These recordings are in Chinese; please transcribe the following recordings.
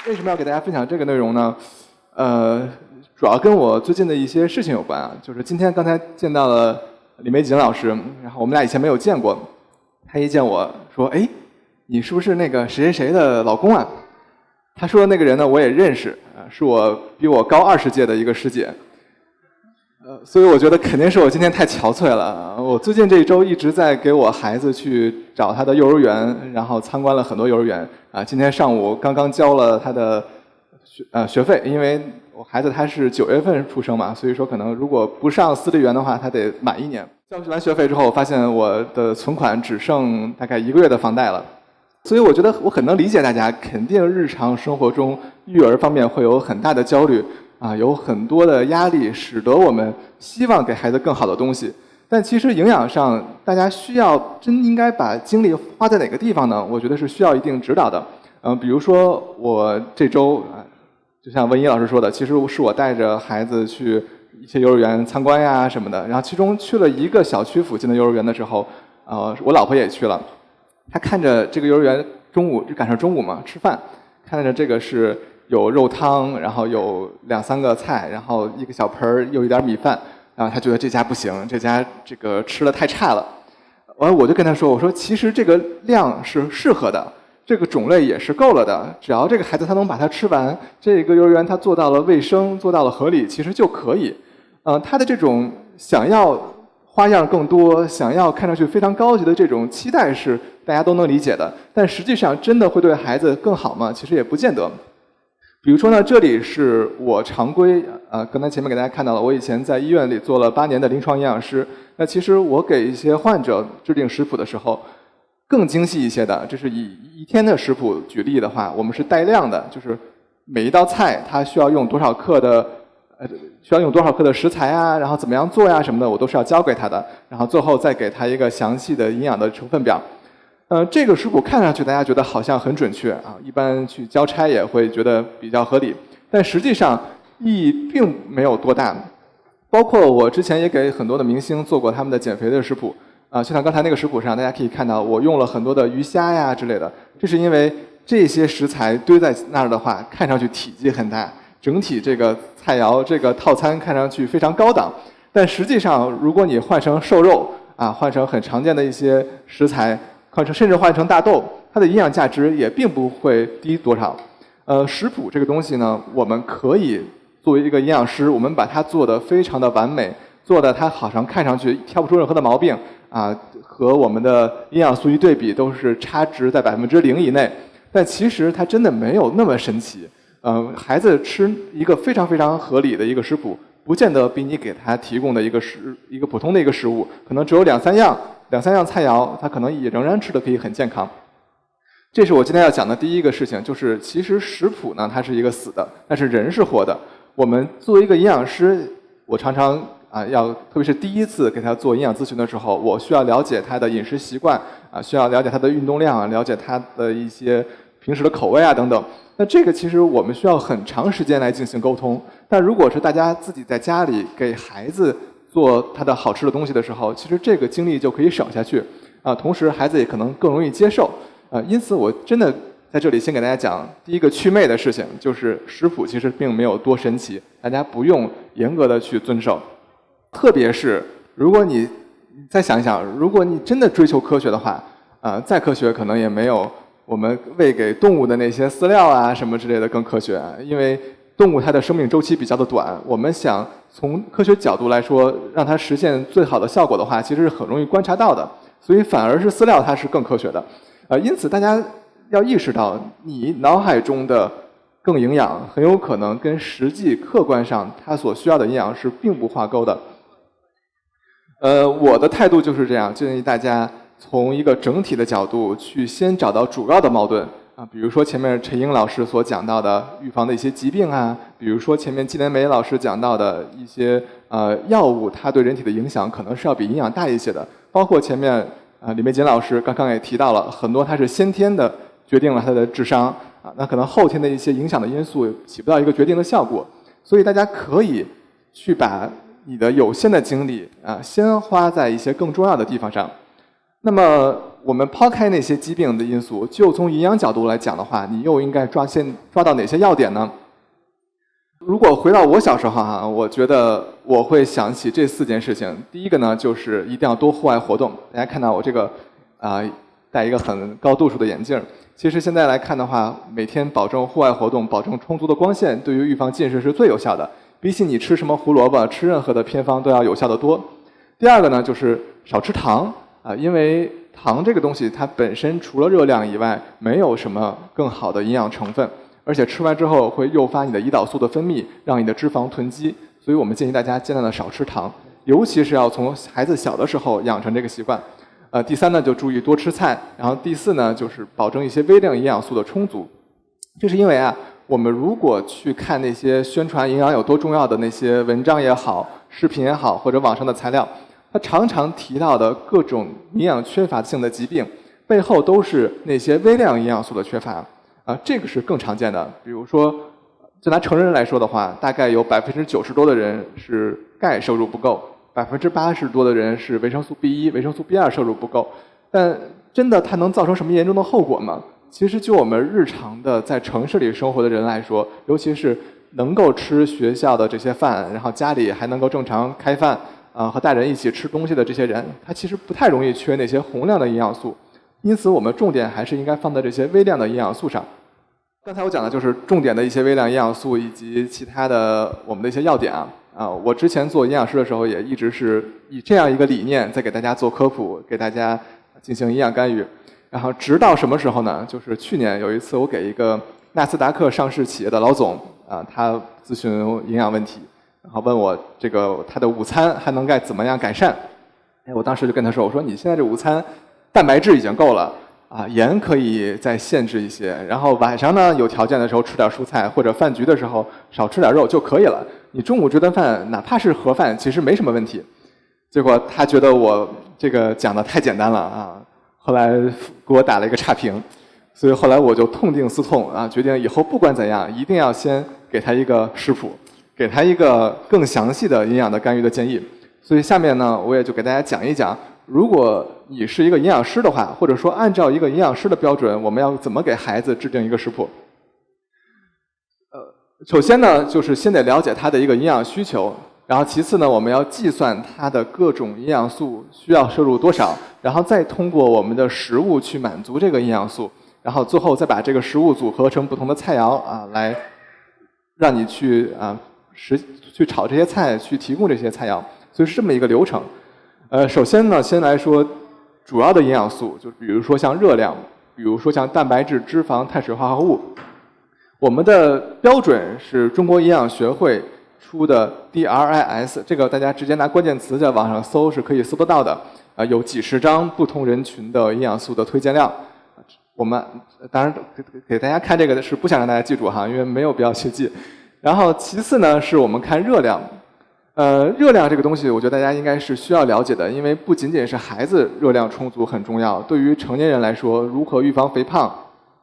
为什么要给大家分享这个内容呢？主要跟我最近的一些事情有关啊。就是今天刚才见到了李玫瑾老师，然后我们俩以前没有见过，他一见我说：“哎，你是不是那个谁谁谁的老公啊？”他说的那个人呢，我也认识，是比我高20届的一个师姐。所以我觉得肯定是我今天太憔悴了。我最近这一周一直在给我孩子去找他的幼儿园，然后参观了很多幼儿园啊。今天上午刚刚交了他的学费，因为我孩子他是9月份出生嘛，所以说可能如果不上私立园的话，他得满1年。交完学费之后，我发现我的存款只剩大概1个月的房贷了。所以我觉得我很能理解大家，肯定日常生活中育儿方面会有很大的焦虑啊，有很多的压力，使得我们希望给孩子更好的东西。但其实营养上，大家真应该把精力花在哪个地方呢？我觉得是需要一定指导的。比如说我这周就像文一老师说的，其实是我带着孩子去一些幼儿园参观呀什么的。然后其中去了一个小区附近的幼儿园的时候，我老婆也去了。她看着这个幼儿园赶上中午嘛，吃饭，看着这个是有肉汤，然后有2、3个菜，然后一个小盆儿，又一点米饭，然后她觉得这家不行，这家这个吃的太差了。完了我就跟她说，我说其实这个量是适合的，这个种类也是够了的，只要这个孩子他能把它吃完，这个幼儿园他做到了卫生，做到了合理，其实就可以。他的这种想要花样更多，想要看上去非常高级的这种期待是大家都能理解的，但实际上真的会对孩子更好吗？其实也不见得。比如说呢，这里是我常规刚才前面给大家看到了，我以前在医院里做了8年的临床营养师。那其实我给一些患者制定食谱的时候，更精细一些的，这是以1天的食谱举例的话，我们是带量的，就是每一道菜它需要用多少克的食材啊，然后怎么样做呀什么的，我都是要教给他的，然后最后再给他一个详细的营养的成分表。这个食谱看上去大家觉得好像很准确啊，一般去交差也会觉得比较合理，但实际上意义并没有多大。包括我之前也给很多的明星做过他们的减肥的食谱就像刚才那个食谱上大家可以看到，我用了很多的鱼虾呀之类的，这是因为这些食材堆在那儿的话，看上去体积很大，整体这个菜肴这个套餐看上去非常高档，但实际上如果你换成瘦肉换成很常见的一些食材，甚至换成大豆，它的营养价值也并不会低多少。食谱这个东西呢，我们可以作为一个营养师，我们把它做得非常的完美，做的它好像看上去挑不出任何的毛病和我们的营养素一对比都是差值在0%以内，但其实它真的没有那么神奇。孩子吃一个非常非常合理的一个食谱，不见得比你给他提供的一个普通的一个食物，可能只有2、3样菜肴，他可能也仍然吃得可以很健康。这是我今天要讲的第一个事情，就是其实食谱呢它是一个死的，但是人是活的。我们作为一个营养师，我常常特别是第一次给他做营养咨询的时候，我需要了解他的饮食习惯需要了解他的运动量了解他的一些平时的口味等等。那这个其实我们需要很长时间来进行沟通。但如果是大家自己在家里给孩子做他的好吃的东西的时候，其实这个精力就可以省下去同时孩子也可能更容易接受因此我真的在这里先给大家讲第一个祛魅的事情，就是食谱其实并没有多神奇，大家不用严格的去遵守。特别是如果你再想一想，如果你真的追求科学的话再科学可能也没有我们喂给动物的那些饲料什么之类的更科学因为动物它的生命周期比较的短，我们想从科学角度来说让它实现最好的效果的话，其实是很容易观察到的，所以反而是饲料它是更科学的因此大家要意识到，你脑海中的更营养很有可能跟实际客观上它所需要的营养是并不挂钩的。我的态度就是这样，建议大家从一个整体的角度去先找到主要的矛盾比如说前面陈英老师所讲到的预防的一些疾病比如说前面季连梅老师讲到的一些药物它对人体的影响可能是要比营养大一些的，包括前面李玫瑾老师刚刚也提到了很多它是先天的决定了他的智商那可能后天的一些影响的因素起不到一个决定的效果，所以大家可以去把你的有限的精力先花在一些更重要的地方上。那么我们抛开那些疾病的因素，就从营养角度来讲的话，你又应该抓到哪些要点呢？如果回到我小时候哈，我觉得我会想起这4件事情。第一个呢，就是一定要多户外活动。大家看到我这个戴一个很高度数的眼镜，其实现在来看的话，每天保证户外活动，保证充足的光线，对于预防近视是最有效的。比起你吃什么胡萝卜，吃任何的偏方都要有效的多。第二个呢，就是少吃糖因为糖这个东西它本身除了热量以外，没有什么更好的营养成分。而且吃完之后会诱发你的胰岛素的分泌，让你的脂肪囤积，所以我们建议大家尽量的少吃糖，尤其是要从孩子小的时候养成这个习惯。第3呢，就注意多吃菜，然后第4呢，就是保证一些微量营养素的充足。这是因为我们如果去看那些宣传营养有多重要的那些文章也好、视频也好，或者网上的材料，它常常提到的各种营养缺乏性的疾病，背后都是那些微量营养素的缺乏。这个是更常见的。比如说，就拿成人来说的话，大概有90%多的人是钙摄入不够，80%多的人是维生素 B1、维生素 B2 摄入不够。但真的它能造成什么严重的后果吗？其实就我们日常的在城市里生活的人来说，尤其是能够吃学校的这些饭，然后家里还能够正常开饭和大人一起吃东西的这些人，他其实不太容易缺那些宏量的营养素。因此我们重点还是应该放在这些微量的营养素上。刚才我讲的就是重点的一些微量营养素以及其他的我们的一些要点我之前做营养师的时候也一直是以这样一个理念在给大家做科普，给大家进行营养干预。然后直到什么时候呢？就是去年有一次我给一个纳斯达克上市企业的老总他咨询营养问题，然后问我这个他的午餐还能该怎么样改善。我当时就跟他说，我说你现在这午餐蛋白质已经够了盐可以再限制一些，然后晚上呢有条件的时候吃点蔬菜，或者饭局的时候少吃点肉就可以了。你中午这顿饭哪怕是盒饭，其实没什么问题。结果他觉得我这个讲的太简单了后来给我打了一个差评。所以后来我就痛定思痛决定以后不管怎样，一定要先给他一个食谱，给他一个更详细的营养的干预的建议。所以下面呢，我也就给大家讲一讲，如果你是一个营养师的话，或者说按照一个营养师的标准，我们要怎么给孩子制定一个食谱。首先呢，就是先得了解他的一个营养需求，然后其次呢，我们要计算他的各种营养素需要摄入多少，然后再通过我们的食物去满足这个营养素，然后最后再把这个食物组合成不同的菜肴来让你去去炒这些菜，去提供这些菜肴。所以是这么一个流程。首先呢，先来说主要的营养素，就比如说像热量，比如说像蛋白质、脂肪、碳水化合物。我们的标准是中国营养学会出的 DRIS， 这个大家直接拿关键词在网上搜是可以搜得到的。有几十张不同人群的营养素的推荐量。我们当然给大家看这个是不想让大家记住因为没有必要去记。然后其次呢，是我们看热量。热量这个东西，我觉得大家应该是需要了解的，因为不仅仅是孩子热量充足很重要，对于成年人来说，如何预防肥胖，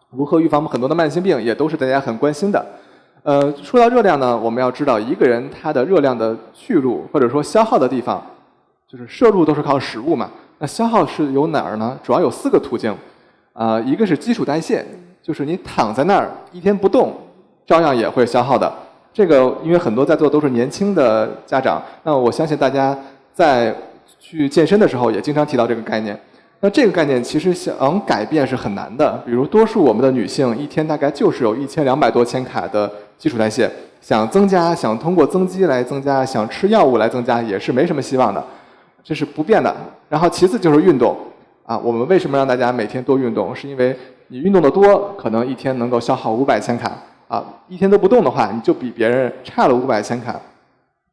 如何预防很多的慢性病，也都是大家很关心的。说到热量呢，我们要知道一个人他的热量的去路或者说消耗的地方，就是摄入都是靠食物嘛，那消耗是由哪儿呢？主要有4个途径。一个是基础代谢，就是你躺在那儿一天不动，照样也会消耗的。这个因为很多在座都是年轻的家长，那我相信大家在去健身的时候也经常提到这个概念。那这个概念其实想改变是很难的，比如多数我们的女性一天大概就是有1200多千卡的基础代谢，想增加，想通过增肌来增加，想吃药物来增加也是没什么希望的，这是不变的。然后其次就是运动我们为什么让大家每天多运动？是因为你运动的多，可能一天能够消耗500千卡一天都不动的话，你就比别人差了500千卡。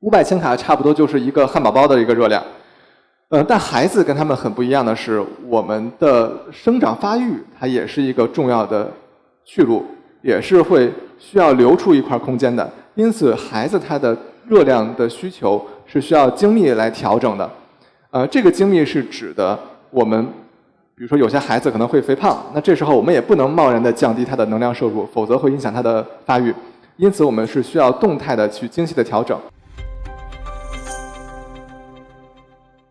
500千卡差不多就是一个汉堡包的一个热量。但孩子跟他们很不一样的是，我们的生长发育它也是一个重要的去路，也是会需要留出一块空间的。因此，孩子他的热量的需求是需要精密来调整的。这个精密是指的我们。比如说有些孩子可能会肥胖，那这时候我们也不能贸然的降低他的能量摄入，否则会影响他的发育。因此我们是需要动态的去精细的调整。